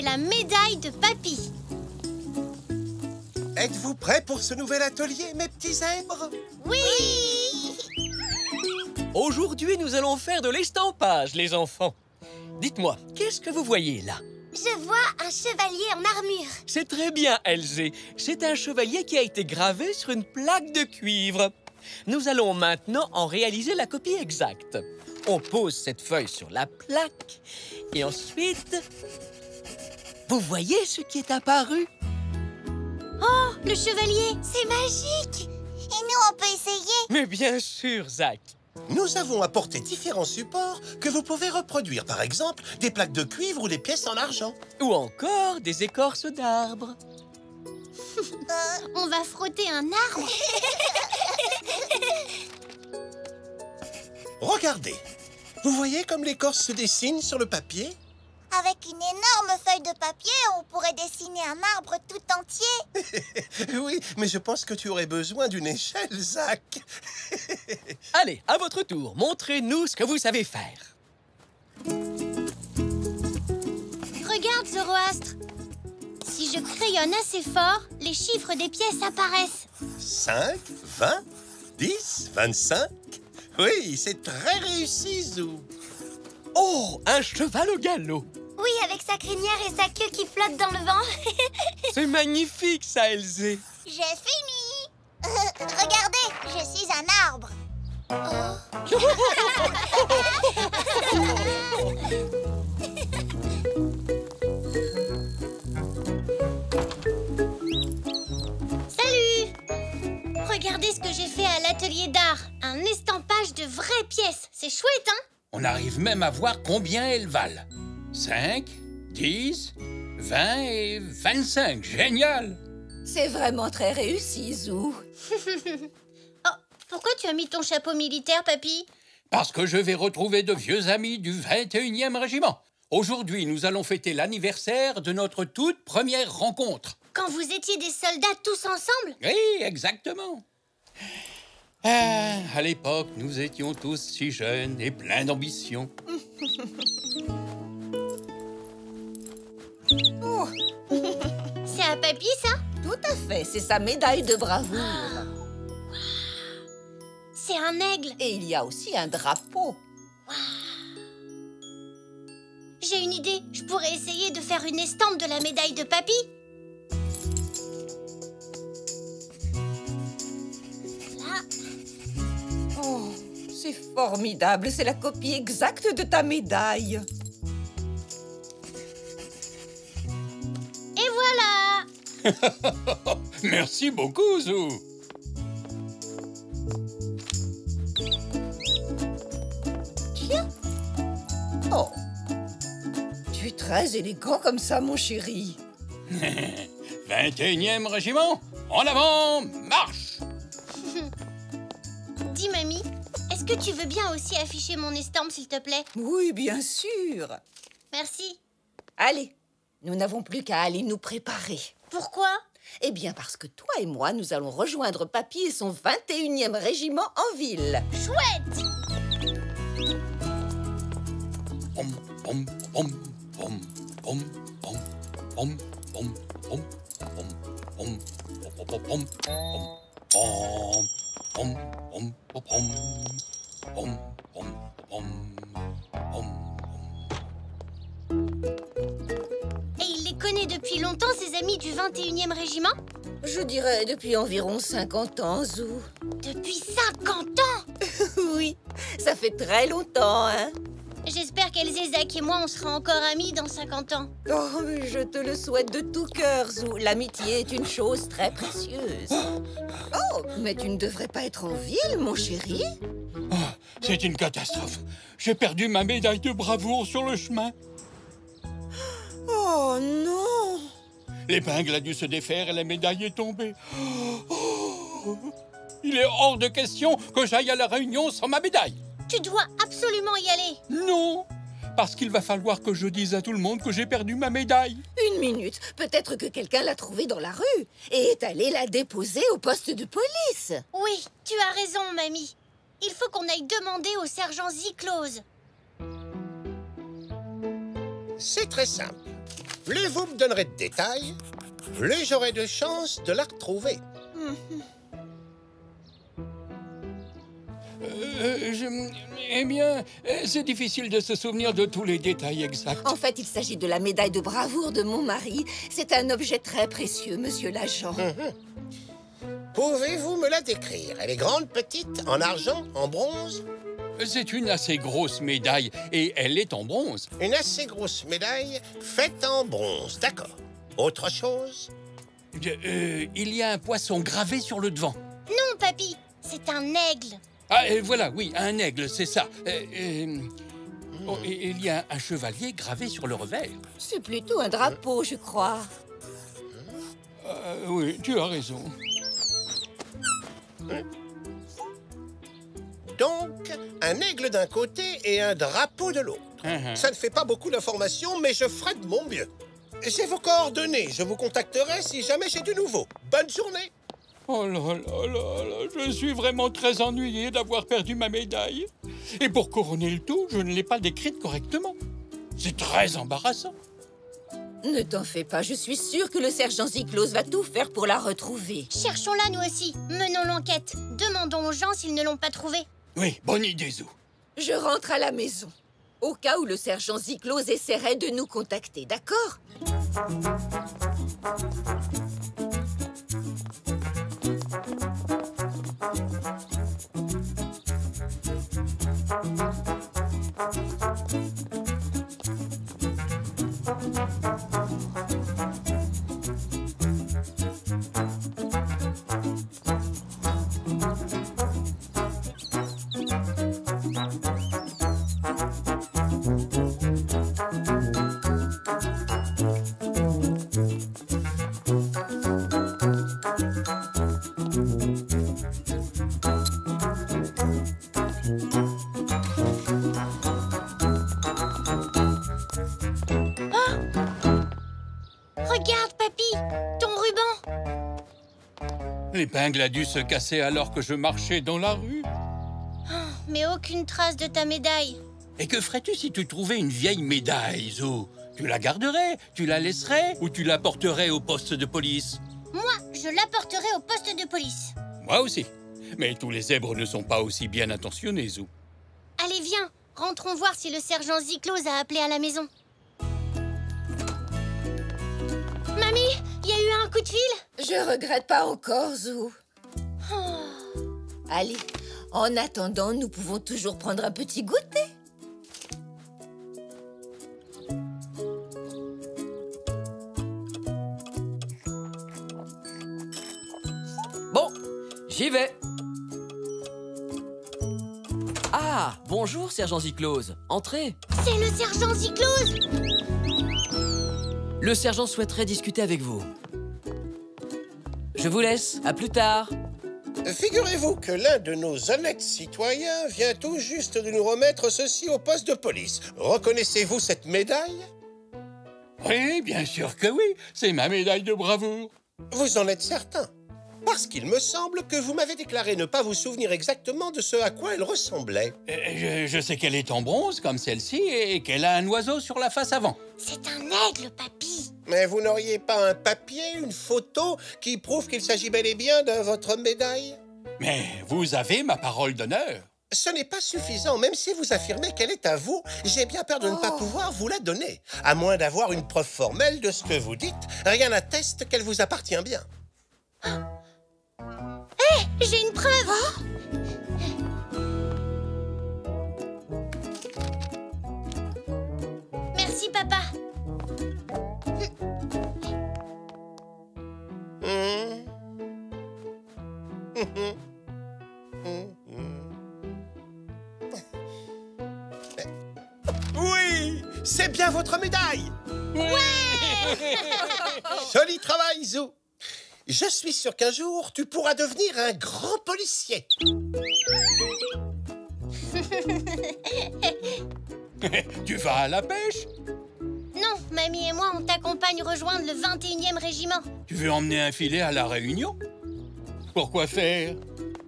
la médaille de Papy. Êtes-vous prêts pour ce nouvel atelier, mes petits zèbres? Oui! Aujourd'hui, nous allons faire de l'estampage, les enfants. Dites-moi, qu'est-ce que vous voyez là? Je vois un chevalier en armure. C'est très bien, Elzé. C'est un chevalier qui a été gravé sur une plaque de cuivre. Nous allons maintenant en réaliser la copie exacte. On pose cette feuille sur la plaque et ensuite... Vous voyez ce qui est apparu? Oh, le chevalier, c'est magique! Et nous, on peut essayer? Mais bien sûr, Zach. Nous avons apporté différents supports que vous pouvez reproduire. Par exemple, des plaques de cuivre ou des pièces en argent. Ou encore des écorces d'arbres. On va frotter un arbre. Regardez. Vous voyez comme l'écorce se dessine sur le papier? Avec une énorme feuille de papier, on pourrait dessiner un arbre tout entier. Oui, mais je pense que tu aurais besoin d'une échelle, Zach. Allez, à votre tour, montrez-nous ce que vous savez faire. Regarde, Zoroastre. Si je crayonne assez fort, les chiffres des pièces apparaissent. 5, 20, 10, 25. Oui, c'est très réussi, Zou. Oh, un cheval au galop. Oui, avec sa crinière et sa queue qui flottent dans le vent. C'est magnifique, ça, Elzé. J'ai fini. Regardez, je suis un arbre. Salut! Regardez ce que j'ai fait à l'atelier d'art. Un estampage de vraies pièces. C'est chouette, hein? On arrive même à voir combien elles valent. 5, 10, 20 et 25. Génial! C'est vraiment très réussi, Zou. Oh, pourquoi tu as mis ton chapeau militaire, Papy? Parce que je vais retrouver de vieux amis du 21e régiment. Aujourd'hui, nous allons fêter l'anniversaire de notre toute première rencontre. Quand vous étiez des soldats tous ensemble? Oui, exactement. À l'époque, nous étions tous si jeunes et pleins d'ambition. Oh, C'est à Papy, ça? tout à fait, c'est sa médaille de bravoure. C'est un aigle. Et il y a aussi un drapeau. J'ai une idée. Je pourrais essayer de faire une estampe de la médaille de Papy. Là. Oh, c'est formidable, c'est la copie exacte de ta médaille. Et voilà! Merci beaucoup, Zou. Tiens. Oh, tu es très élégant comme ça, mon chéri. 21e régiment, en avant, marche! Dis, mamie, est-ce que tu veux bien aussi afficher mon estampe, s'il te plaît? Oui, bien sûr. Merci. Allez, nous n'avons plus qu'à aller nous préparer. Pourquoi? Eh bien, parce que toi et moi, nous allons rejoindre Papy et son 21e régiment en ville. Chouette! Pom, pom, pom, pom, pom, pom, pom, pom, pom, pom, pom, pom, pom, pom, pom, pom, pom, pom, pom, Et il les connaît depuis longtemps, ses amis du 21e régiment? Je dirais depuis environ 50 ans, Zou. Depuis 50 ans! Oui, ça fait très longtemps, hein? J'espère qu'Elzé, Zach et moi, on sera encore amis dans 50 ans. Oh, je te le souhaite de tout cœur, Zou. L'amitié est une chose très précieuse. Oh, mais tu ne devrais pas être en ville, mon chéri. Oh, c'est une catastrophe. J'ai perdu ma médaille de bravoure sur le chemin. Oh non! L'épingle a dû se défaire et la médaille est tombée. Oh, il est hors de question que j'aille à la réunion sans ma médaille. Tu dois absolument y aller. Non, parce qu'il va falloir que je dise à tout le monde que j'ai perdu ma médaille. Une minute, peut-être que quelqu'un l'a trouvée dans la rue et est allé la déposer au poste de police. Oui, tu as raison, mamie. Il faut qu'on aille demander au sergent Ziklose. C'est très simple. Plus vous me donnerez de détails, plus j'aurai de chances de la retrouver. Eh bien, c'est difficile de se souvenir de tous les détails exacts. En fait, il s'agit de la médaille de bravoure de mon mari. C'est un objet très précieux, monsieur l'agent. Pouvez-vous me la décrire? Elle est grande, petite, en argent, en bronze? C'est une assez grosse médaille et elle est en bronze. Une assez grosse médaille faite en bronze, d'accord. Autre chose? Il y a un poisson gravé sur le devant. Non, papy, c'est un aigle. Ah, voilà, oui, un aigle, c'est ça. Oh, et il y a un chevalier gravé sur le revers. C'est plutôt un drapeau, je crois. Oui, tu as raison. Donc, un aigle d'un côté et un drapeau de l'autre. Ça ne fait pas beaucoup d'informations, mais je ferai de mon mieux. J'ai vos coordonnées. Je vous contacterai si jamais j'ai du nouveau. Bonne journée. Oh là là là là, je suis vraiment très ennuyé d'avoir perdu ma médaille. Et pour couronner le tout, je ne l'ai pas décrite correctement. C'est très embarrassant. Ne t'en fais pas, je suis sûre que le sergent Ziklos va tout faire pour la retrouver. Cherchons-la, nous aussi. Menons l'enquête. Demandons aux gens s'ils ne l'ont pas trouvée. Oui, bonne idée, Zou. Je rentre à la maison. Au cas où le sergent Ziklos essaierait de nous contacter, d'accord? Regarde, papy, ton ruban. L'épingle a dû se casser alors que je marchais dans la rue. Mais aucune trace de ta médaille. Et que ferais-tu si tu trouvais une vieille médaille, Zou? Tu la garderais, tu la laisserais ou tu la porterais au poste de police? Moi, je l'apporterai au poste de police. Moi aussi. Mais tous les zèbres ne sont pas aussi bien intentionnés, Zou. Allez, viens, rentrons voir si le sergent Ziklos a appelé à la maison. Mamie, il y a eu un coup de fil? Je regrette pas encore, Zou. Allez, en attendant, nous pouvons toujours prendre un petit goûter. Bon, j'y vais. Ah, bonjour, sergent Ziklos. Entrez. C'est le sergent Ziklos! Le sergent souhaiterait discuter avec vous. Je vous laisse. À plus tard. Figurez-vous que l'un de nos honnêtes citoyens vient tout juste de nous remettre ceci au poste de police. Reconnaissez-vous cette médaille? Oui, bien sûr que oui. C'est ma médaille de bravoure. Vous en êtes certain? Parce qu'il me semble que vous m'avez déclaré ne pas vous souvenir exactement de ce à quoi elle ressemblait. Je sais qu'elle est en bronze, comme celle-ci, et qu'elle a un oiseau sur la face avant. C'est un aigle, papy. Mais vous n'auriez pas un papier, une photo, qui prouve qu'il s'agit bel et bien de votre médaille? Mais vous avez ma parole d'honneur. Ce n'est pas suffisant, même si vous affirmez qu'elle est à vous, j'ai bien peur de ne pas pouvoir vous la donner. À moins d'avoir une preuve formelle de ce que vous dites, rien n'atteste qu'elle vous appartient bien. J'ai une preuve. Merci, papa. Oui, c'est bien votre médaille. Joli travail, Zou. Je suis sûr qu'un jour, tu pourras devenir un grand policier. Tu vas à la pêche? Non, mamie et moi, on t'accompagne rejoindre le 21e régiment. Tu veux emmener un filet à la Réunion? Pourquoi faire?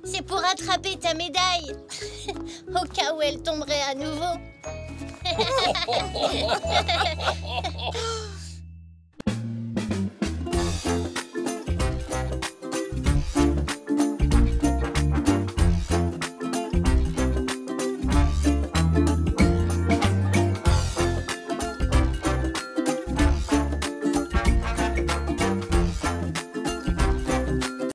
C'est pour attraper ta médaille. Au cas où elle tomberait à nouveau.